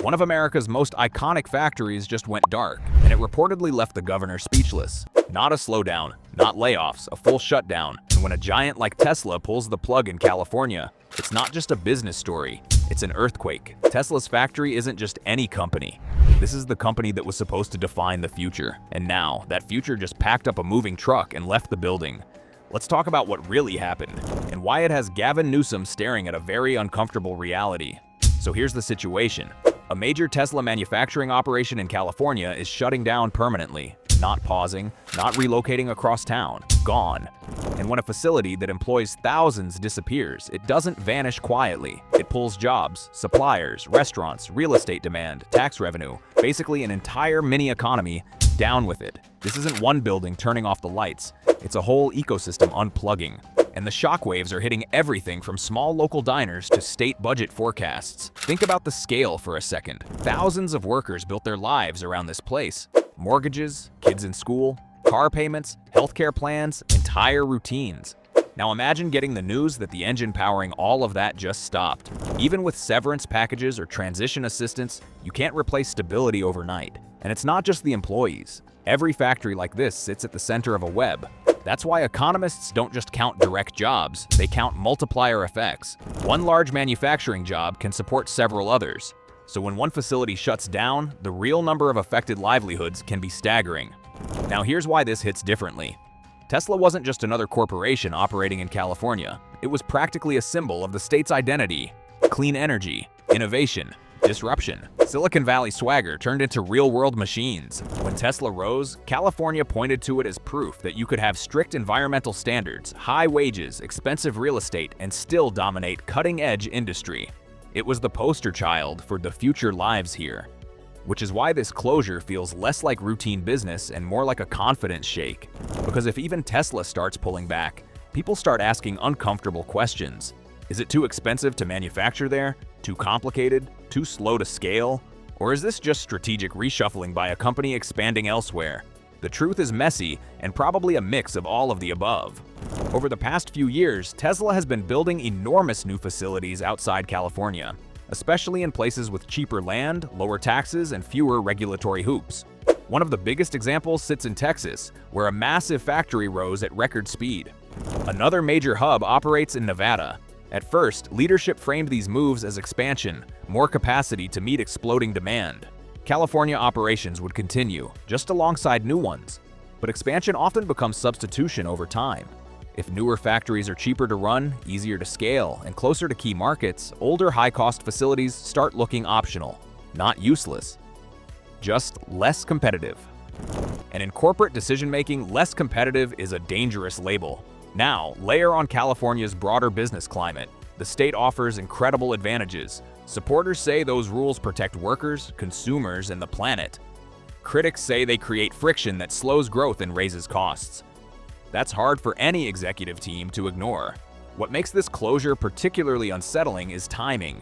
One of America's most iconic factories just went dark, and it reportedly left the governor speechless. Not a slowdown, not layoffs, a full shutdown. And when a giant like Tesla pulls the plug in California, it's not just a business story, it's an earthquake. Tesla's factory isn't just any company. This is the company that was supposed to define the future. And now, that future just packed up a moving truck and left the building. Let's talk about what really happened, and why it has Gavin Newsom staring at a very uncomfortable reality. So here's the situation. A major Tesla manufacturing operation in California is shutting down permanently. Not pausing, not relocating across town, gone. And when a facility that employs thousands disappears, it doesn't vanish quietly. It pulls jobs, suppliers, restaurants, real estate demand, tax revenue, basically an entire mini economy down with it. This isn't one building turning off the lights, it's a whole ecosystem unplugging. And the shockwaves are hitting everything from small local diners to state budget forecasts. Think about the scale for a second. Thousands of workers built their lives around this place. Mortgages, kids in school, car payments, healthcare plans, entire routines. Now imagine getting the news that the engine powering all of that just stopped. Even with severance packages or transition assistance, you can't replace stability overnight. And it's not just the employees. Every factory like this sits at the center of a web. That's why economists don't just count direct jobs, they count multiplier effects. One large manufacturing job can support several others. So when one facility shuts down, the real number of affected livelihoods can be staggering. Now here's why this hits differently. Tesla wasn't just another corporation operating in California. It was practically a symbol of the state's identity. Clean energy, innovation, disruption. Silicon Valley swagger turned into real-world machines. When Tesla rose, California pointed to it as proof that you could have strict environmental standards, high wages, expensive real estate, and still dominate cutting-edge industry. It was the poster child for the future lives here. Which is why this closure feels less like routine business and more like a confidence shake. Because if even Tesla starts pulling back, people start asking uncomfortable questions. Is it too expensive to manufacture there? Too complicated? Too slow to scale? Or is this just strategic reshuffling by a company expanding elsewhere? The truth is messy and probably a mix of all of the above. Over the past few years, Tesla has been building enormous new facilities outside California, especially in places with cheaper land, lower taxes, and fewer regulatory hoops. One of the biggest examples sits in Texas, where a massive factory rose at record speed. Another major hub operates in Nevada. At first, leadership framed these moves as expansion, more capacity to meet exploding demand. California operations would continue, just alongside new ones. But expansion often becomes substitution over time. If newer factories are cheaper to run, easier to scale, and closer to key markets, older high-cost facilities start looking optional, not useless, just less competitive. And in corporate decision-making, less competitive is a dangerous label. Now, layer on California's broader business climate. The state offers incredible advantages. Supporters say those rules protect workers, consumers, and the planet. Critics say they create friction that slows growth and raises costs. That's hard for any executive team to ignore. What makes this closure particularly unsettling is timing.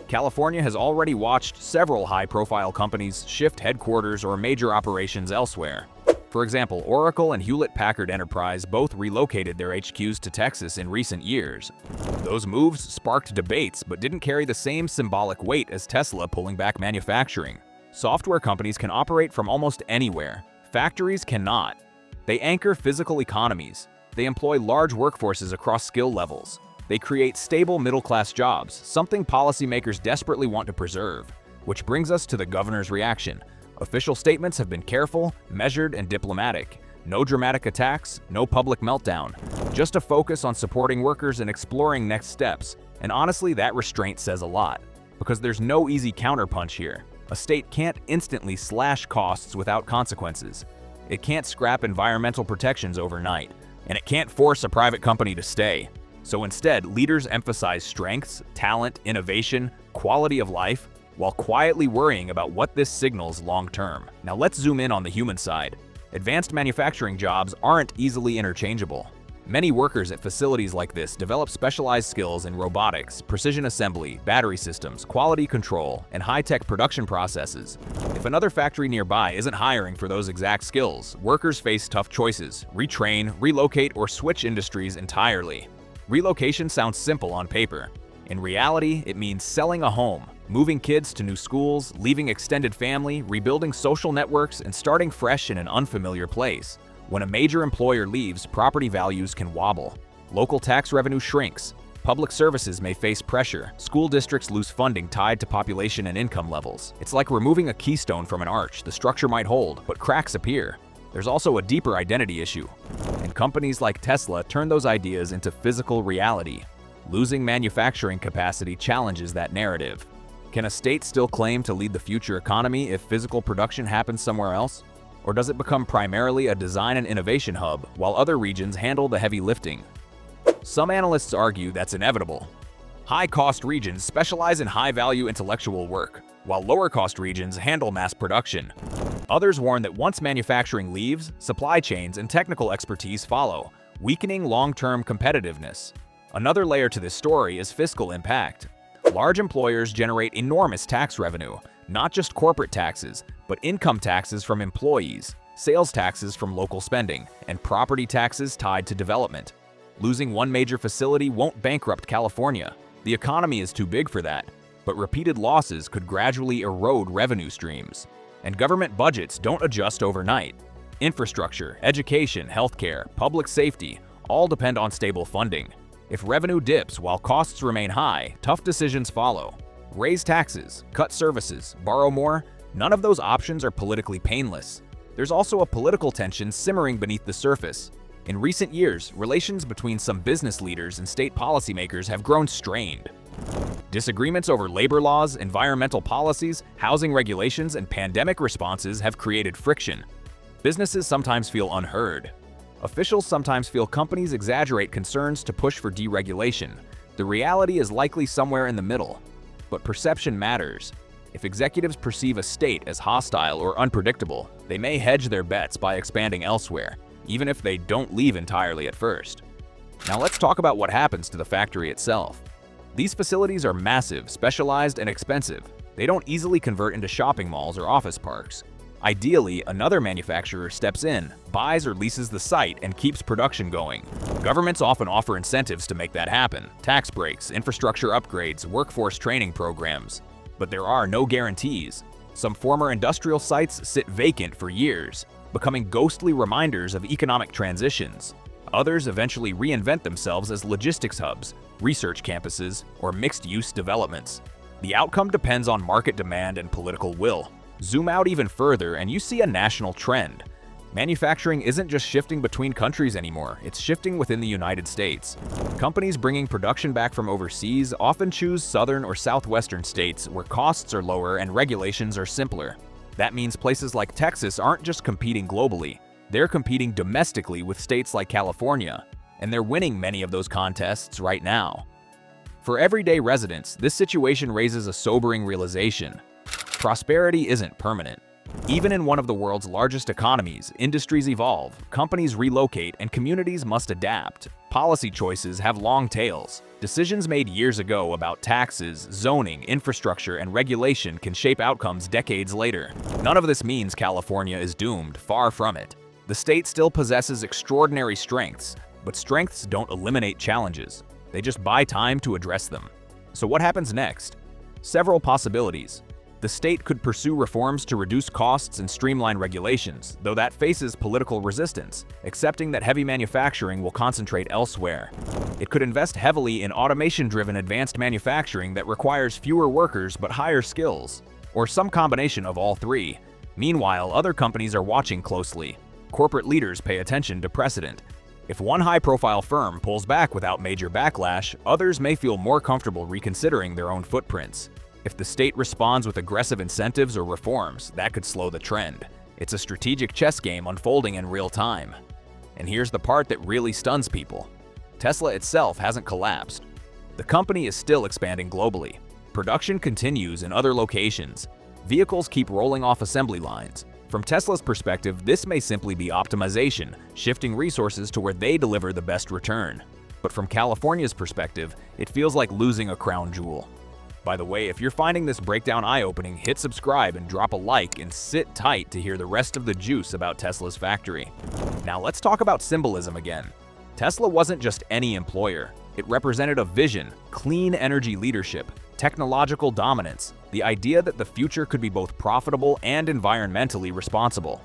California has already watched several high-profile companies shift headquarters or major operations elsewhere. For example, Oracle and Hewlett-Packard Enterprise both relocated their HQs to Texas in recent years. Those moves sparked debates but didn't carry the same symbolic weight as Tesla pulling back manufacturing. Software companies can operate from almost anywhere. Factories cannot. They anchor physical economies. They employ large workforces across skill levels. They create stable middle-class jobs, something policymakers desperately want to preserve. Which brings us to the governor's reaction. Official statements have been careful, measured, and diplomatic. No dramatic attacks, no public meltdown. Just a focus on supporting workers and exploring next steps. And honestly, that restraint says a lot. Because there's no easy counterpunch here. A state can't instantly slash costs without consequences. It can't scrap environmental protections overnight. And it can't force a private company to stay. So instead, leaders emphasize strengths, talent, innovation, quality of life, while quietly worrying about what this signals long-term. Now let's zoom in on the human side. Advanced manufacturing jobs aren't easily interchangeable. Many workers at facilities like this develop specialized skills in robotics, precision assembly, battery systems, quality control, and high-tech production processes. If another factory nearby isn't hiring for those exact skills, workers face tough choices: retrain, relocate, or switch industries entirely. Relocation sounds simple on paper. In reality, it means selling a home, moving kids to new schools, leaving extended family, rebuilding social networks, and starting fresh in an unfamiliar place. When a major employer leaves, property values can wobble. Local tax revenue shrinks. Public services may face pressure. School districts lose funding tied to population and income levels. It's like removing a keystone from an arch. The structure might hold, but cracks appear. There's also a deeper identity issue. And companies like Tesla turn those ideas into physical reality. Losing manufacturing capacity challenges that narrative. Can a state still claim to lead the future economy if physical production happens somewhere else? Or does it become primarily a design and innovation hub, while other regions handle the heavy lifting? Some analysts argue that's inevitable. High-cost regions specialize in high-value intellectual work, while lower-cost regions handle mass production. Others warn that once manufacturing leaves, supply chains and technical expertise follow, weakening long-term competitiveness. Another layer to this story is fiscal impact. Large employers generate enormous tax revenue, not just corporate taxes, but income taxes from employees, sales taxes from local spending, and property taxes tied to development. Losing one major facility won't bankrupt California. The economy is too big for that, but repeated losses could gradually erode revenue streams. And government budgets don't adjust overnight. Infrastructure, education, healthcare, public safety all depend on stable funding. If revenue dips while costs remain high, tough decisions follow. Raise taxes, cut services, borrow more, none of those options are politically painless. There's also a political tension simmering beneath the surface. In recent years, relations between some business leaders and state policymakers have grown strained. Disagreements over labor laws, environmental policies, housing regulations, and pandemic responses have created friction. Businesses sometimes feel unheard. Officials sometimes feel companies exaggerate concerns to push for deregulation. The reality is likely somewhere in the middle. But perception matters. If executives perceive a state as hostile or unpredictable, they may hedge their bets by expanding elsewhere, even if they don't leave entirely at first. Now let's talk about what happens to the factory itself. These facilities are massive, specialized, and expensive. They don't easily convert into shopping malls or office parks. Ideally, another manufacturer steps in, buys or leases the site, and keeps production going. Governments often offer incentives to make that happen: tax breaks, infrastructure upgrades, workforce training programs. But there are no guarantees. Some former industrial sites sit vacant for years, becoming ghostly reminders of economic transitions. Others eventually reinvent themselves as logistics hubs, research campuses, or mixed-use developments. The outcome depends on market demand and political will. Zoom out even further and you see a national trend. Manufacturing isn't just shifting between countries anymore, it's shifting within the United States. Companies bringing production back from overseas often choose southern or southwestern states where costs are lower and regulations are simpler. That means places like Texas aren't just competing globally, they're competing domestically with states like California, and they're winning many of those contests right now. For everyday residents, this situation raises a sobering realization. Prosperity isn't permanent. Even in one of the world's largest economies, industries evolve, companies relocate, and communities must adapt. Policy choices have long tails. Decisions made years ago about taxes, zoning, infrastructure, and regulation can shape outcomes decades later. None of this means California is doomed, far from it. The state still possesses extraordinary strengths, but strengths don't eliminate challenges. They just buy time to address them. So what happens next? Several possibilities. The state could pursue reforms to reduce costs and streamline regulations, though that faces political resistance, accepting that heavy manufacturing will concentrate elsewhere. It could invest heavily in automation-driven advanced manufacturing that requires fewer workers but higher skills, or some combination of all three. Meanwhile, other companies are watching closely. Corporate leaders pay attention to precedent. If one high-profile firm pulls back without major backlash, others may feel more comfortable reconsidering their own footprints. If the state responds with aggressive incentives or reforms, that could slow the trend. It's a strategic chess game unfolding in real time. And here's the part that really stuns people. Tesla itself hasn't collapsed. The company is still expanding globally. Production continues in other locations. Vehicles keep rolling off assembly lines. From Tesla's perspective, this may simply be optimization, shifting resources to where they deliver the best return. But from California's perspective, it feels like losing a crown jewel. By the way, if you're finding this breakdown eye-opening, hit subscribe and drop a like and sit tight to hear the rest of the juice about Tesla's factory. Now let's talk about symbolism again. Tesla wasn't just any employer. It represented a vision, clean energy leadership, technological dominance, the idea that the future could be both profitable and environmentally responsible.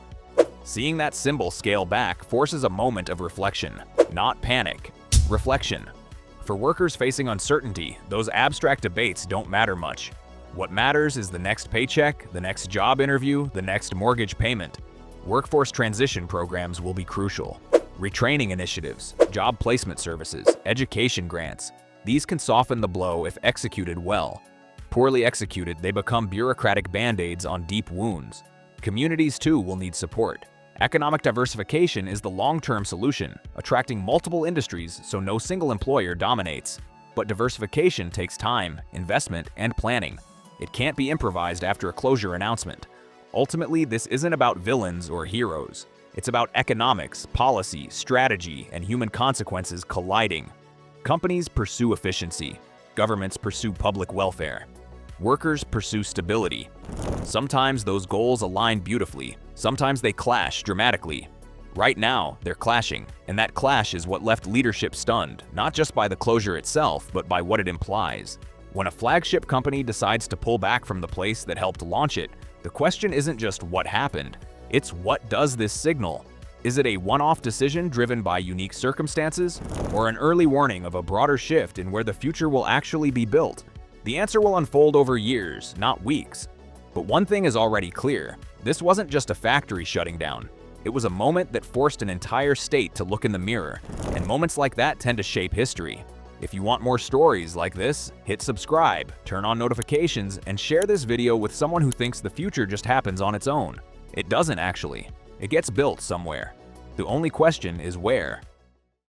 Seeing that symbol scale back forces a moment of reflection, not panic. Reflection. For workers facing uncertainty, those abstract debates don't matter much. What matters is the next paycheck, the next job interview, the next mortgage payment. Workforce transition programs will be crucial. Retraining initiatives, job placement services, education grants. These can soften the blow if executed well. Poorly executed, they become bureaucratic band-aids on deep wounds. Communities, too, will need support. Economic diversification is the long-term solution, attracting multiple industries so no single employer dominates. But diversification takes time, investment, and planning. It can't be improvised after a closure announcement. Ultimately, this isn't about villains or heroes. It's about economics, policy, strategy, and human consequences colliding. Companies pursue efficiency. Governments pursue public welfare. Workers pursue stability. Sometimes those goals align beautifully. Sometimes they clash dramatically. Right now, they're clashing, and that clash is what left leadership stunned, not just by the closure itself, but by what it implies. When a flagship company decides to pull back from the place that helped launch it, the question isn't just what happened, it's what does this signal? Is it a one-off decision driven by unique circumstances, or an early warning of a broader shift in where the future will actually be built? The answer will unfold over years, not weeks. But one thing is already clear. This wasn't just a factory shutting down. It was a moment that forced an entire state to look in the mirror, and moments like that tend to shape history. If you want more stories like this, hit subscribe, turn on notifications, and share this video with someone who thinks the future just happens on its own. It doesn't actually. It gets built somewhere. The only question is where.